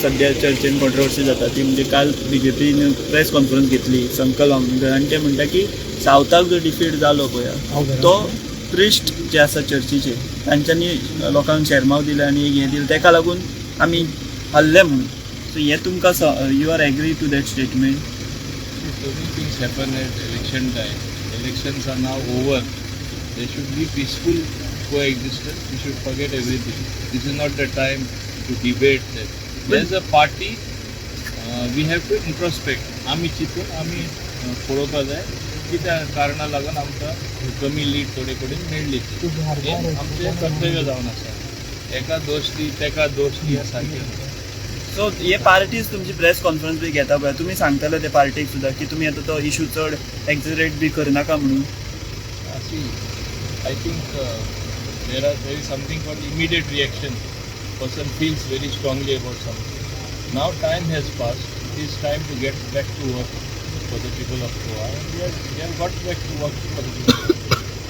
सध्या चर्चेन कॉन्ट्रोवर्सी जाता ती म्हणजे काल BJPन प्रेस कॉन्फरन्स घेतली संकल्प आमदार आनी ते म्हणटा की सावथाक जो डिफीट जालो पळय तो प्रिस्ट जे आसा चर्चीचे तांच्यांनी लोकांक शेरमाव दिले आनी एक हें दिलें ताका लागून आमी हल्ले म्हणून सो हें तुमकां you are agree to that statement. So many things happen at election time. Elections are now over. There should be peaceful coexistence. We should forget everything. This is not the time to debate that. As a party, we have to introspect. आमी चिंतून आमी पळोवपा जाय की त्या कारणा लागून आमकां कमी लीड थोडे कडेन मेळ्ळी हें आमचें कर्तव्य जावन आसा. एका दोश दी तेका दोश दी हें सारकें ना. सो हे पार्टीज तुमची प्रेस कॉन्फरन्स बी घेता पळय तुमी सांगताले ते पार्टीक सुद्दां की तुमी आतां तो इशू चड एक्झरेट बी करनाका म्हणून. See, I think there is something called immediate reaction. Person feels very strongly about something. Now time has passed. It is time to get back to work for the people of Goa. And we have got back to work for the people.